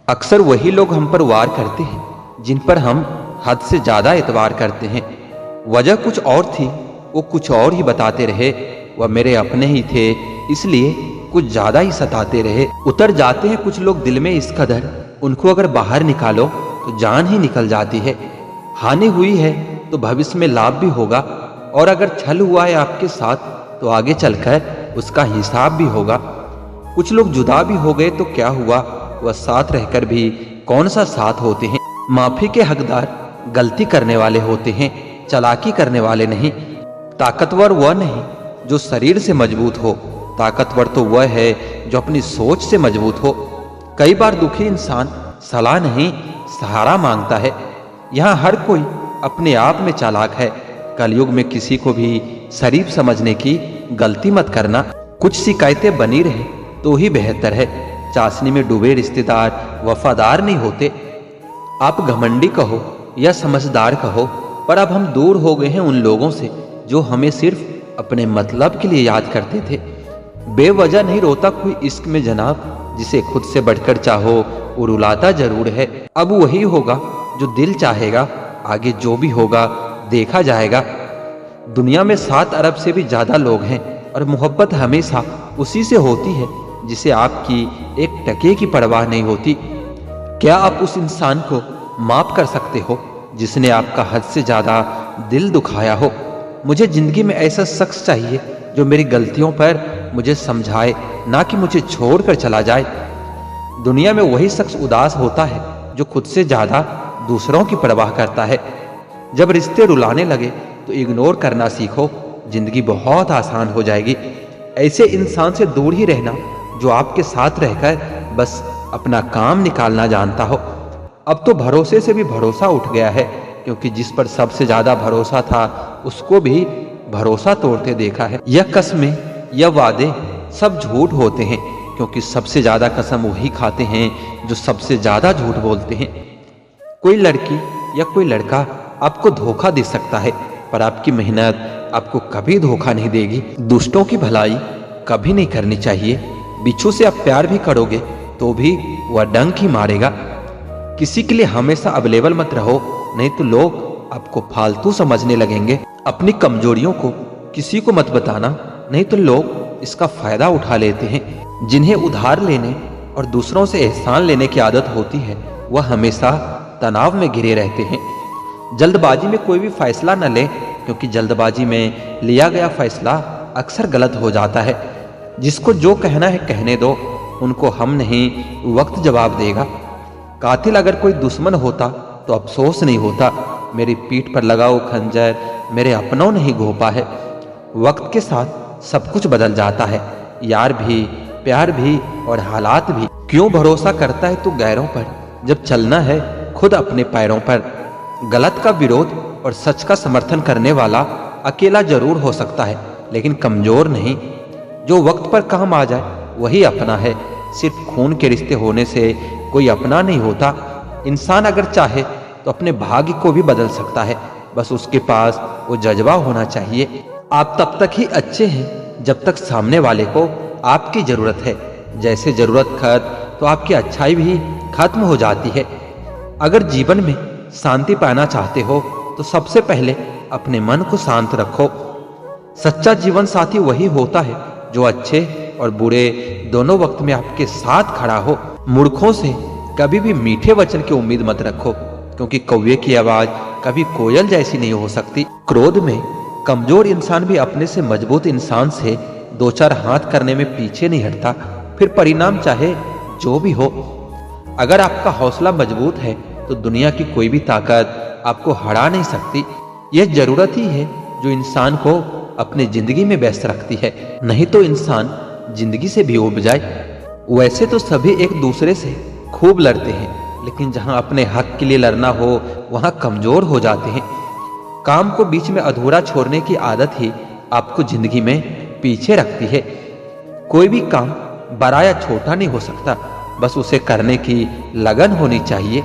अक्सर वही लोग हम पर वार करते हैं जिन पर हम हद से ज्यादा एतबार करते हैं। वजह कुछ और थी, वो कुछ और ही बताते रहे। वह मेरे अपने ही थे, इसलिए कुछ ज्यादा ही सताते रहे। उतर जाते हैं कुछ लोग दिल में इस कदर, उनको अगर बाहर निकालो तो जान ही निकल जाती है। हानि हुई है तो भविष्य में लाभ भी होगा, और अगर छल हुआ है आपके साथ तो आगे चलकर उसका हिसाब भी होगा। कुछ लोग जुदा भी हो गए तो क्या हुआ, वह साथ रहकर भी कौन सा साथ होते हैं। माफी के हकदार गलती करने वाले होते हैं, चालाकी करने वाले नहीं। ताकतवर वह नहीं जो शरीर से मजबूत हो, ताकतवर तो वह है जो अपनी सोच से मजबूत हो। कई बार दुखी इंसान सलाह नहीं सहारा मांगता है। यहाँ हर कोई अपने आप में चालाक है। कलयुग में किसी को भी शरीफ समझने की गलती मत करना। कुछ शिकायतें बनी रहे तो ही बेहतर है। चाशनी में डूबे रिश्तेदार वफादार नहीं होते। आप घमंडी कहो या समझदार कहो, पर अब हम दूर हो गए हैं उन लोगों से जो हमें सिर्फ अपने मतलब के लिए याद करते थे। बेवजह नहीं रोता कोई इश्क में जनाब, जिसे खुद से बढ़कर चाहो वो रुलाता जरूर है। अब वही होगा जो दिल चाहेगा, आगे जो भी होगा देखा जाएगा। दुनिया में 7 अरब से भी ज्यादा लोग हैं, और मोहब्बत हमेशा उसी से होती है जिसे आपकी एक टके की परवाह नहीं होती। क्या आप उस इंसान को माफ कर सकते हो जिसने आपका हद से ज्यादा दिल दुखाया हो? मुझे जिंदगी में ऐसा शख्स चाहिए जो मेरी गलतियों पर मुझे समझाए, ना कि मुझे छोड़कर चला जाए। दुनिया में वही शख्स उदास होता है जो खुद से ज्यादा दूसरों की परवाह करता है। जब रिश्ते रुलाने लगे तो इग्नोर करना सीखो, जिंदगी बहुत आसान हो जाएगी। ऐसे इंसान से दूर ही रहना जो आपके साथ रहकर बस अपना काम निकालना जानता हो। अब तो भरोसे से भी भरोसा उठ गया है, क्योंकि जिस पर सबसे ज्यादा भरोसा था उसको भी भरोसा तोड़ते देखा है। यह कस्में या वादे सब झूठ होते हैं, क्योंकि सबसे ज्यादा कसम वही खाते हैं जो सबसे ज्यादा झूठ बोलते हैं। कोई लड़की या कोई लड़का आपको धोखा दे सकता है, पर आपकी मेहनत आपको कभी धोखा नहीं देगी। दुष्टों की भलाई कभी नहीं करनी चाहिए। बिच्छू से आप प्यार भी करोगे तो भी वह डंक ही मारेगा। किसी के लिए हमेशा अवेलेबल मत रहो, नहीं तो लोग आपको फालतू समझने लगेंगे। अपनी कमजोरियों को किसी को मत बताना, नहीं तो लोग इसका फायदा उठा लेते हैं। जिन्हें उधार लेने और दूसरों से एहसान लेने की आदत होती है, वह हमेशा तनाव में घिरे रहते हैं। जल्दबाजी में कोई भी फैसला न ले, क्योंकि जल्दबाजी में लिया गया फैसला अक्सर गलत हो जाता है। जिसको जो कहना है कहने दो, उनको हम नहीं वक्त जवाब देगा। कातिल अगर कोई दुश्मन होता तो अफसोस नहीं होता। मेरी पीठ पर लगाओ खंजर मेरे अपनों ने ही घोंपा है। वक्त के साथ सब कुछ बदल जाता है, यार भी, प्यार भी और हालात भी। क्यों भरोसा करता है तू गैरों पर, जब चलना है खुद अपने पैरों पर। गलत का विरोध और सच का समर्थन करने वाला अकेला जरूर हो सकता है, लेकिन कमजोर नहीं। जो वक्त पर काम आ जाए वही अपना है। सिर्फ खून के रिश्ते होने से कोई अपना नहीं होता। इंसान अगर चाहे तो अपने भाग्य को भी बदल सकता है, बस उसके पास वो जज्बा होना चाहिए। आप तब तक ही अच्छे हैं जब तक सामने वाले को आपकी जरूरत है। जैसे जरूरत खत्म तो आपकी अच्छाई भी खत्म हो जाती है। अगर जीवन में शांति पाना चाहते हो तो सबसे पहले अपने मन को शांत रखो। सच्चा जीवन साथी वही होता है जो अच्छे और बुरे दोनों वक्त में आपके साथ खड़ा हो। मूर्खों से कभी भी मीठे वचन की उम्मीद मत रखो, क्योंकि कौवे की आवाज कभी कोयल जैसी नहीं हो सकती। क्रोध में कमजोर इंसान भी अपने से मजबूत इंसान से 2-4 हाथ करने में पीछे नहीं हटता, फिर परिणाम चाहे जो भी हो। अगर आपका हौसला मजबूत है तो दुनिया की कोई भी ताकत आपको हरा नहीं सकती। यह जरूरत ही है जो इंसान को अपनी जिंदगी में व्यस्त रखती है, नहीं तो इंसान जिंदगी से भी उब जाए। वैसे तो सभी एक दूसरे से खूब लड़ते हैं, लेकिन जहां अपने हक के लिए लड़ना हो वहां कमजोर हो जाते हैं। काम को बीच में अधूरा छोड़ने की आदत ही आपको जिंदगी में पीछे रखती है। कोई भी काम बड़ा या छोटा नहीं हो सकता, बस उसे करने की लगन होनी चाहिए।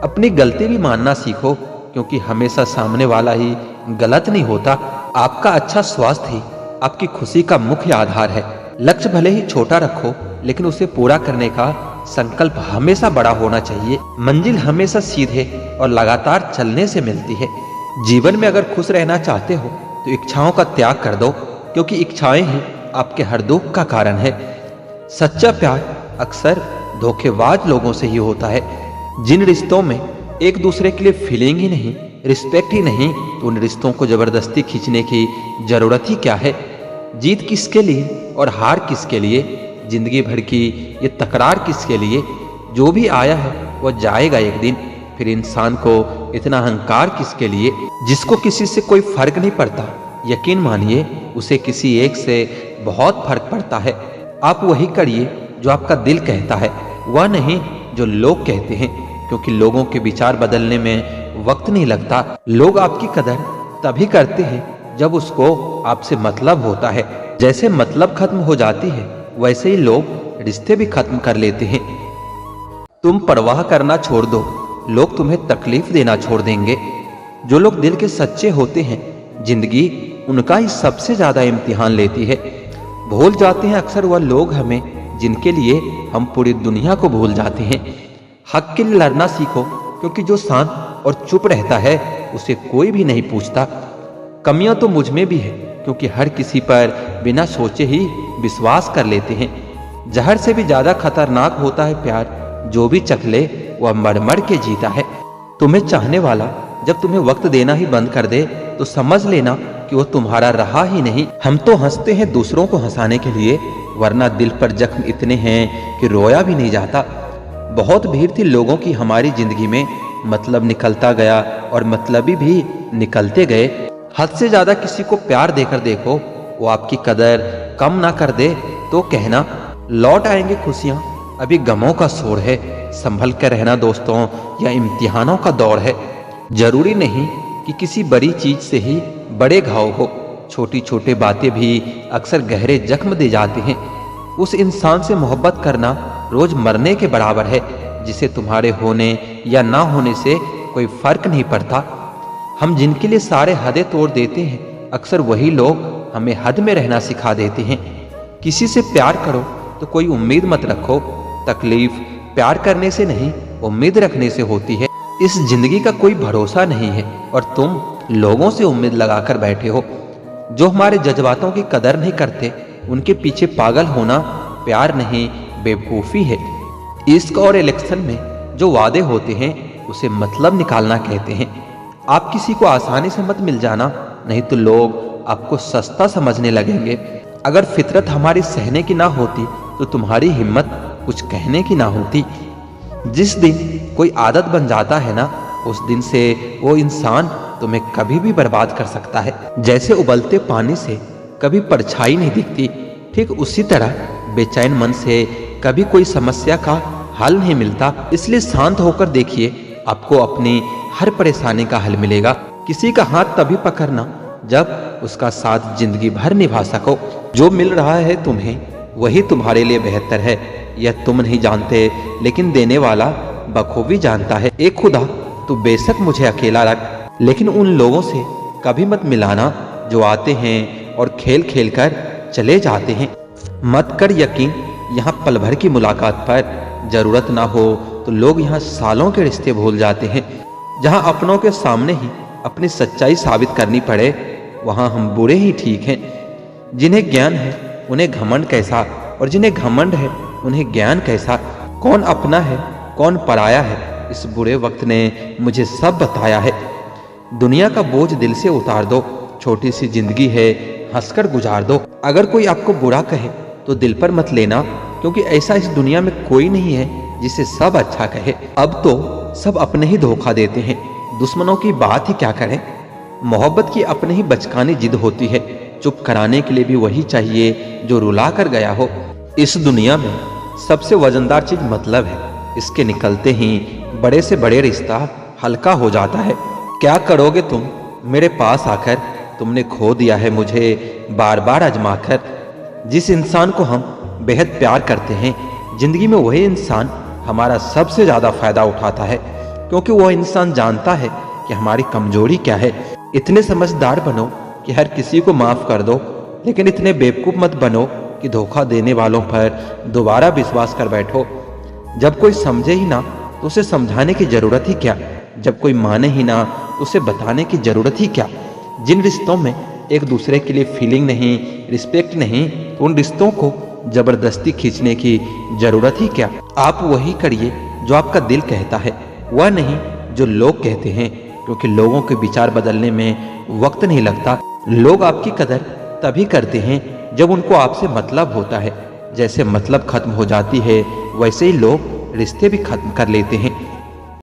अपनी गलती भी मानना सीखो, क्योंकि हमेशा सामने वाला ही गलत नहीं होता। आपका अच्छा स्वास्थ्य ही आपकी खुशी का मुख्य आधार है। लक्ष्य भले ही छोटा रखो, लेकिन उसे पूरा करने का संकल्प हमेशा बड़ा होना चाहिए। मंजिल हमेशा सीधे और लगातार चलने से मिलती है। जीवन में अगर खुश रहना चाहते हो तो इच्छाओं का त्याग कर दो, क्योंकि इच्छाएं ही आपके हर दुख का कारण है। सच्चा प्यार अक्सर धोखेबाज लोगों से ही होता है। जिन रिश्तों में एक दूसरे के लिए फीलिंग ही नहीं, रिस्पेक्ट ही नहीं, तो उन रिश्तों को जबरदस्ती खींचने की जरूरत ही क्या है। जीत किसके लिए और हार किसके लिए, जिंदगी भर की ये तकरार किसके लिए। जो भी आया है वह जाएगा एक दिन। फिर इंसान को इतना अहंकार किसके लिए। जिसको किसी से कोई फर्क नहीं पड़ता, यकीन मानिए उसे किसी एक से बहुत फर्क पड़ता है। आप वही करिए जो आपका दिल कहता है, वह नहीं जो लोग कहते हैं, क्योंकि लोगों के विचार बदलने में वक्त नहीं लगता। लोग आपकी कदर तभी करते हैं जब उसको आपसे मतलब होता है। जैसे मतलब खत्म हो जाती है, वैसे ही लोग रिश्ते भी खत्म कर लेते हैं। तुम परवाह करना छोड़ दो, लोग तुम्हें तकलीफ देना छोड़ देंगे। जो लोग दिल के सच्चे होते हैं, जिंदगी उनका ही सबसे ज्यादा इम्तिहान लेती है। भूल जाते हैं अक्सर वह लोग हमें जिनके लिए हम पूरी दुनिया को भूल जाते हैं। हक के लिए लड़ना सीखो, क्योंकि जो शांत और चुप रहता है उसे कोई भी नहीं पूछता। कमियां तो मुझ में भी है, क्योंकि हर किसी पर बिना सोचे ही विश्वास कर लेते हैं। जहर से भी ज्यादा खतरनाक होता है प्यार, जो भी चख ले वह मर मर के जीता है। तुम्हें चाहने वाला जब तुम्हें वक्त देना ही बंद कर दे तो समझ लेना कि वो तुम्हारा रहा ही नहीं। हम तो हंसते हैं दूसरों को हंसाने के लिए, वरना दिल पर जख्म इतने हैं कि रोया भी नहीं जाता। बहुत भीड़ थी लोगों की हमारी जिंदगी में, मतलब निकलता गया और मतलबी भी निकलते गए। हद से ज्यादा किसी को प्यार देकर देखो, वो आपकी कदर कम ना कर दे तो कहना लौट आएंगे खुशियां, अभी गमों का शोर है। संभल कर रहना दोस्तों, या इम्तिहानों का दौर है। जरूरी नहीं कि किसी बड़ी चीज से ही बड़े घाव हो, छोटी छोटी बातें भी अक्सर गहरे जख्म दे जाते हैं। उस इंसान से मोहब्बत करना रोज मरने के बराबर है, जिसे तुम्हारे होने या ना होने से कोई फर्क नहीं पड़ता। हम जिनके लिए सारे हदें तोड़ देते हैं, अक्सर वही लोग हमें हद में रहना सिखा देते हैं। किसी से प्यार करो तो कोई उम्मीद मत रखो, तकलीफ प्यार करने से नहीं उम्मीद रखने से होती है। इस जिंदगी का कोई भरोसा नहीं है और तुम लोगों से उम्मीद लगाकर बैठे हो। जो हमारे जज्बातों की कदर नहीं करते, उनके पीछे पागल होना प्यार नहीं बेवकूफ़ी है। इश्क और इलेक्शन में जो वादे होते हैं उसे मतलब निकालना कहते हैं। आप किसी को आसानी से मत मिल जाना, नहीं तो लोग आपको सस्ता समझने लगेंगे। अगर फितरत हमारी सहने की ना होती तो तुम्हारी हिम्मत कुछ कहने की ना होती। जिस दिन कोई आदत बन जाता है ना, उस दिन से वो इंसान तुम्हें कभी भी बर्बाद कर सकता है। जैसे उबलते पानी से कभी परछाई नहीं दिखती, ठीक उसी तरह बेचैन मन से कभी कोई समस्या का हल नहीं मिलता। इसलिए शांत होकर देखिए, आपको अपनी हर परेशानी का हल मिलेगा। किसी का हाथ तभी पकड़ना जब उसका साथ जिंदगी भर निभा सको। जो मिल रहा है तुम्हें वही तुम्हारे लिए बेहतर है, यह तुम नहीं जानते, लेकिन देने वाला बखूबी जानता है। एक खुदा तू बेशक मुझे अकेला रख, लेकिन उन लोगों से कभी मत मिलाना जो आते हैं और खेल खेल कर चले जाते हैं। मत कर यकीन यहाँ पल भर की मुलाकात पर, जरूरत ना हो तो लोग यहाँ सालों के रिश्ते भूल जाते हैं। जहाँ अपनों के सामने ही अपनी सच्चाई साबित करनी पड़े, वहाँ हम बुरे ही ठीक हैं। जिन्हें ज्ञान है उन्हें घमंड कैसा, और जिन्हें घमंड है उन्हें ज्ञान कैसा। कौन अपना है कौन पराया है, इस बुरे वक्त ने मुझे सब बताया है। दुनिया का बोझ दिल से उतार दो, छोटी सी जिंदगी है हंसकर गुजार दो। अगर कोई आपको बुरा कहे तो दिल पर मत लेना, क्योंकि ऐसा इस दुनिया में कोई नहीं है जिसे सब अच्छा कहे। अब तो सब अपने ही धोखा देते हैं, दुश्मनों की बात ही क्या करें। मोहब्बत की अपने ही बचकानी जिद होती है, चुप कराने के लिए भी वही चाहिए जो रुला कर गया हो। इस दुनिया में सबसे वजनदार चीज मतलब है, इसके निकलते ही बड़े से बड़े रिश्ता हल्का हो जाता है। क्या करोगे तुम मेरे पास आकर, तुमने खो दिया है मुझे बार बार आजमा कर। जिस इंसान को हम बेहद प्यार करते हैं, जिंदगी में वही इंसान हमारा सबसे ज्यादा फायदा उठाता है, क्योंकि वह इंसान जानता है कि हमारी कमजोरी क्या है। इतने समझदार बनो कि हर किसी को माफ कर दो, लेकिन इतने बेवकूफ मत बनो कि धोखा देने वालों पर दोबारा विश्वास कर बैठो। जब कोई समझे ही ना तो उसे समझाने की जरूरत ही क्या। जब कोई माने ही ना तो उसे बताने की जरूरत ही क्या। जिन रिश्तों में एक दूसरे के लिए फीलिंग नहीं, रिस्पेक्ट नहीं, तो उन रिश्तों को जबरदस्ती खींचने की जरूरत ही क्या। आप वही करिए जो आपका दिल कहता है, वह नहीं जो लोग कहते हैं, क्योंकि लोगों के विचार बदलने में वक्त नहीं लगता। लोग आपकी कदर तभी करते हैं जब उनको आपसे मतलब होता है। जैसे मतलब खत्म हो जाती है वैसे ही लोग रिश्ते भी खत्म कर लेते हैं।